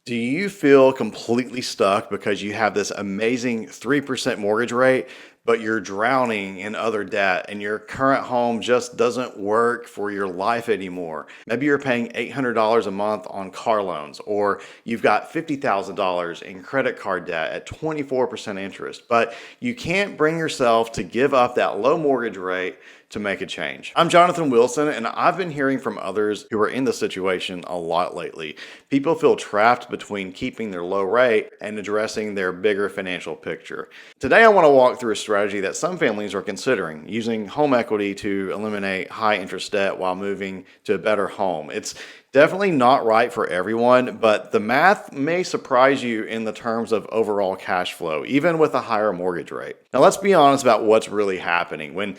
Do you feel completely stuck because you have this amazing 3% mortgage rate, but you're drowning in other debt and your current home just doesn't work for your life anymore? Maybe you're paying $800 a month on car loans, or you've got $50,000 in credit card debt at 24% interest, but you can't bring yourself to give up that low mortgage rate to make a change. I'm Jonathan Wilson, and I've been hearing from others who are in this situation a lot lately. People feel trapped between keeping their low rate and addressing their bigger financial picture. Today, I want to walk through a strategy that some families are considering, using home equity to eliminate high interest debt while moving to a better home. It's definitely not right for everyone, but the math may surprise you in the terms of overall cash flow, even with a higher mortgage rate. Now, let's be honest about what's really happening. When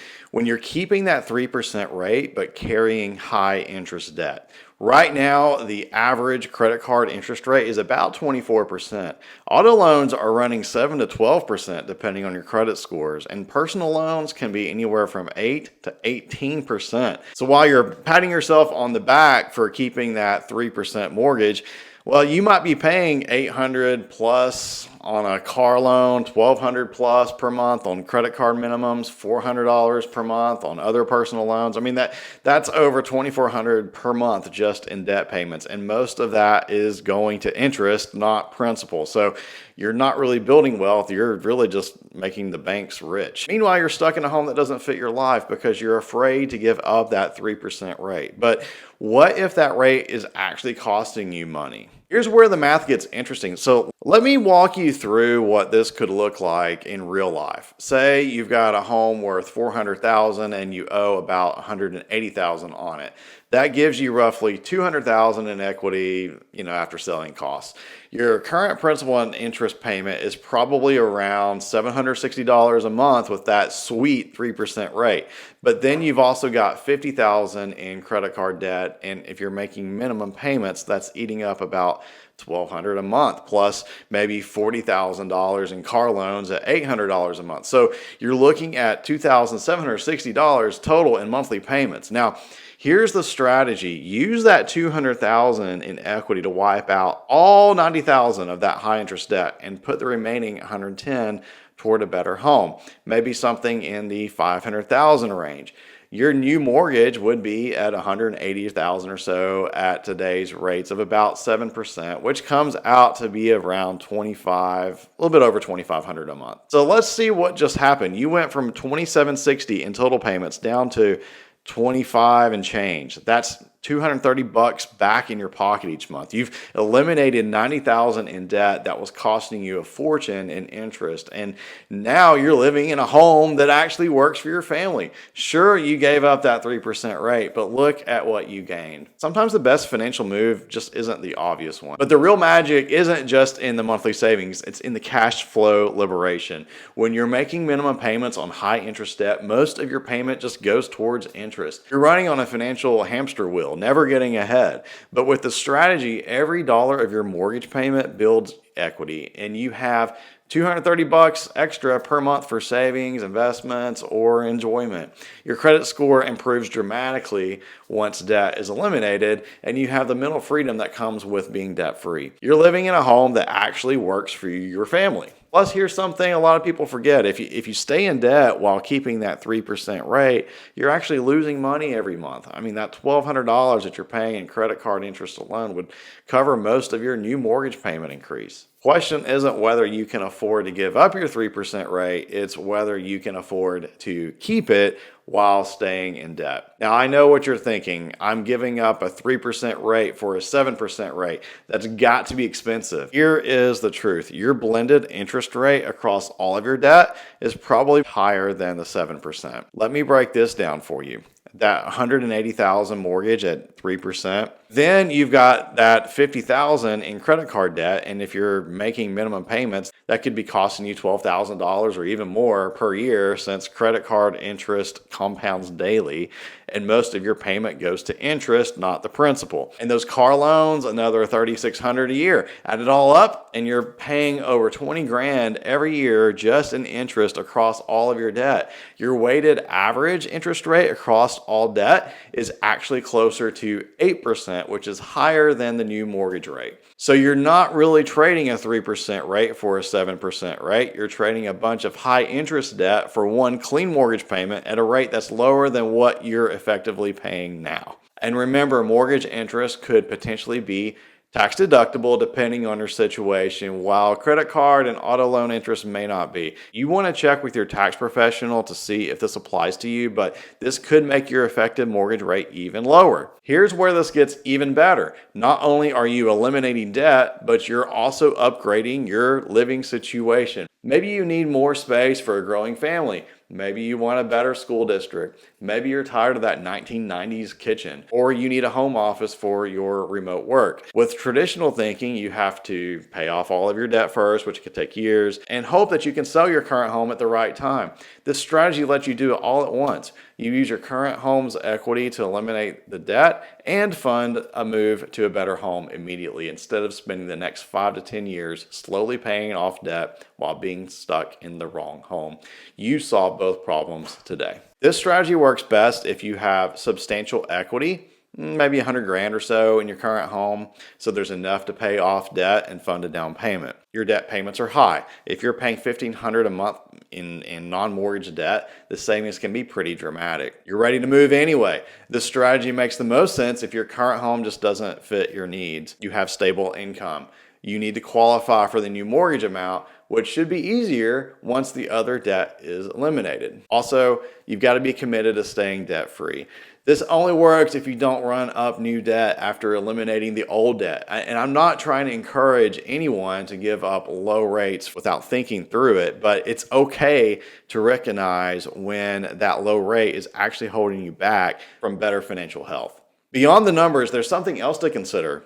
you're keeping that 3% rate but carrying high interest debt. Right now, the average credit card interest rate is about 24%. Auto loans are running 7 to 12% depending on your credit scores, and personal loans can be anywhere from 8 to 18%. So while you're patting yourself on the back for keeping that 3% mortgage, well, you might be paying 800 plus on a car loan, 1200 plus per month on credit card minimums, $400 per month on other personal loans. I mean that's over 2400 per month just in debt payments, and most of that is going to interest, not principal. So you're not really building wealth, you're really just making the banks rich. Meanwhile, you're stuck in a home that doesn't fit your life because you're afraid to give up that 3% rate. But what if that rate is actually costing you money? Here's where the math gets interesting. So let me walk you through what this could look like in real life. Say you've got a home worth $400,000 and you owe about $180,000 on it. That gives you roughly $200,000 in equity, after selling costs. Your current principal and interest payment is probably around $760 a month with that sweet 3% rate. But then you've also got $50,000 in credit card debt, and if you're making minimum payments, that's eating up about $1,200 a month, plus maybe $40,000 in car loans at $800 a month. So you're looking at $2,760 total in monthly payments. Now, here's the strategy. Use that $200,000 in equity to wipe out all $90,000 of that high interest debt and put the remaining $110,000 toward a better home. Maybe something in the $500,000 range. Your new mortgage would be at $180,000 or so at today's rates of about 7%, which comes out to be around a little bit over $2,500 a month. So let's see what just happened. You went from $2,760 in total payments down to 25 and change. That's $230 back in your pocket each month. You've eliminated $90,000 in debt that was costing you a fortune in interest, and now you're living in a home that actually works for your family. Sure, you gave up that 3% rate, but look at what you gained. Sometimes the best financial move just isn't the obvious one. But the real magic isn't just in the monthly savings, it's in the cash flow liberation. When you're making minimum payments on high interest debt, most of your payment just goes towards interest. You're running on a financial hamster wheel, never getting ahead. But with the strategy, every dollar of your mortgage payment builds equity, and you have $230 extra per month for savings, investments, or enjoyment. Your credit score improves dramatically once debt is eliminated, and you have the mental freedom that comes with being debt-free. You're living in a home that actually works for you, your family. Plus, here's something a lot of people forget. If you stay in debt while keeping that 3% rate, you're actually losing money every month. I mean, that $1,200 that you're paying in credit card interest alone would cover most of your new mortgage payment increase. Question isn't whether you can afford to give up your 3% rate, it's whether you can afford to keep it while staying in debt. Now, I know what you're thinking. I'm giving up a 3% rate for a 7% rate. That's got to be expensive. Here is the truth. Your blended interest rate across all of your debt is probably higher than the 7%. Let me break this down for you. That $180,000 mortgage at 3%. Then you've got that $50,000 in credit card debt, and if you're making minimum payments, that could be costing you $12,000 or even more per year, since credit card interest compounds daily, and most of your payment goes to interest, not the principal. And those car loans, another $3,600 a year. Add it all up, and you're paying over $20,000 every year just in interest across all of your debt. Your weighted average interest rate across cost all debt is actually closer to 8%, which is higher than the new mortgage rate. So you're not really trading a 3% rate for a 7% rate. You're trading a bunch of high interest debt for one clean mortgage payment at a rate that's lower than what you're effectively paying now. And remember, mortgage interest could potentially be tax deductible depending on your situation, while credit card and auto loan interest may not be. You want to check with your tax professional to see if this applies to you, but this could make your effective mortgage rate even lower. Here's where this gets even better. Not only are you eliminating debt, but you're also upgrading your living situation. Maybe you need more space for a growing family. Maybe you want a better school district. Maybe you're tired of that 1990s kitchen, or you need a home office for your remote work. With traditional thinking, you have to pay off all of your debt first, which could take years, and hope that you can sell your current home at the right time. This strategy lets you do it all at once. You use your current home's equity to eliminate the debt and fund a move to a better home immediately, instead of spending the next 5 to 10 years slowly paying off debt while being stuck in the wrong home. You solve both problems today. This strategy works best if you have substantial equity, maybe 100 grand or so in your current home, so there's enough to pay off debt and fund a down payment. Your debt payments are high. If you're paying $1,500 a month in non-mortgage debt, the savings can be pretty dramatic. You're ready to move anyway. This strategy makes the most sense if your current home just doesn't fit your needs. You have stable income. You need to qualify for the new mortgage amount, which should be easier once the other debt is eliminated. Also, you've got to be committed to staying debt-free. This only works if you don't run up new debt after eliminating the old debt. And I'm not trying to encourage anyone to give up low rates without thinking through it, but it's okay to recognize when that low rate is actually holding you back from better financial health. Beyond the numbers, there's something else to consider.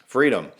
Freedom.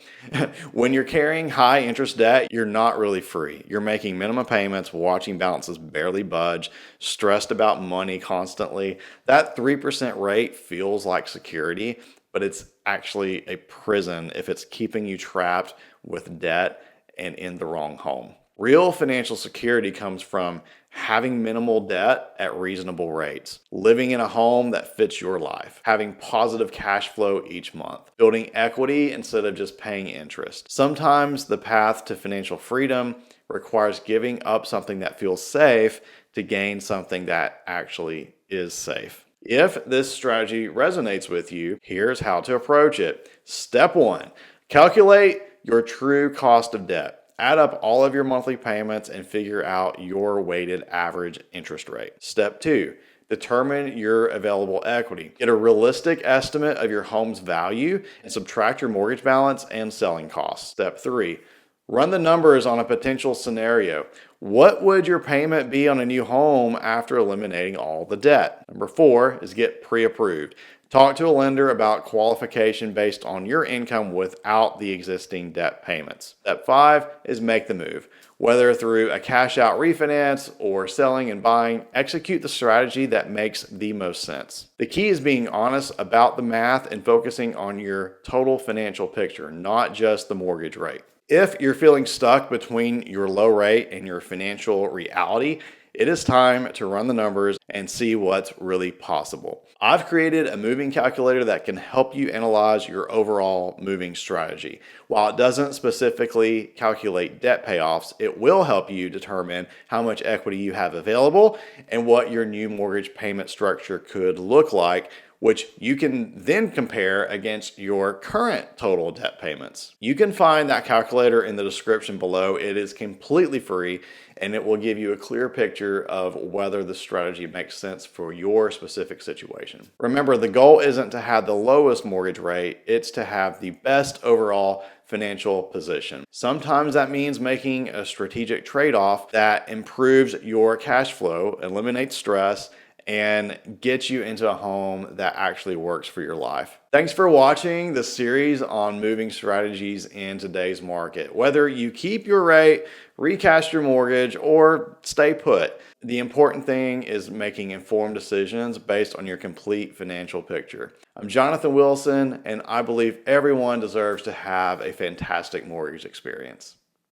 When you're carrying high interest debt, you're not really free. You're making minimum payments, watching balances barely budge, stressed about money constantly. That 3% rate feels like security, but it's actually a prison if it's keeping you trapped with debt and in the wrong home. Real financial security comes from having minimal debt at reasonable rates, living in a home that fits your life, having positive cash flow each month, building equity instead of just paying interest. Sometimes the path to financial freedom requires giving up something that feels safe to gain something that actually is safe. If this strategy resonates with you, here's how to approach it. Step 1, calculate your true cost of debt. Add up all of your monthly payments and figure out your weighted average interest rate. Step 2, determine your available equity. Get a realistic estimate of your home's value and subtract your mortgage balance and selling costs. Step 3, run the numbers on a potential scenario. What would your payment be on a new home after eliminating all the debt? Number 4 is get pre-approved. Talk to a lender about qualification based on your income without the existing debt payments. Step 5 is make the move. Whether through a cash out refinance or selling and buying, execute the strategy that makes the most sense. The key is being honest about the math and focusing on your total financial picture, not just the mortgage rate. If you're feeling stuck between your low rate and your financial reality, it is time to run the numbers and see what's really possible. I've created a moving calculator that can help you analyze your overall moving strategy. While it doesn't specifically calculate debt payoffs, it will help you determine how much equity you have available and what your new mortgage payment structure could look like, which you can then compare against your current total debt payments. You can find that calculator in the description below. It is completely free, and it will give you a clear picture of whether the strategy makes sense for your specific situation. Remember, the goal isn't to have the lowest mortgage rate, it's to have the best overall financial position. Sometimes that means making a strategic trade-off that improves your cash flow, eliminates stress, and get you into a home that actually works for your life. Thanks for watching this series on moving strategies in today's market. Whether you keep your rate, recast your mortgage, or stay put, the important thing is making informed decisions based on your complete financial picture. I'm Jonathan Wilson, and I believe everyone deserves to have a fantastic mortgage experience.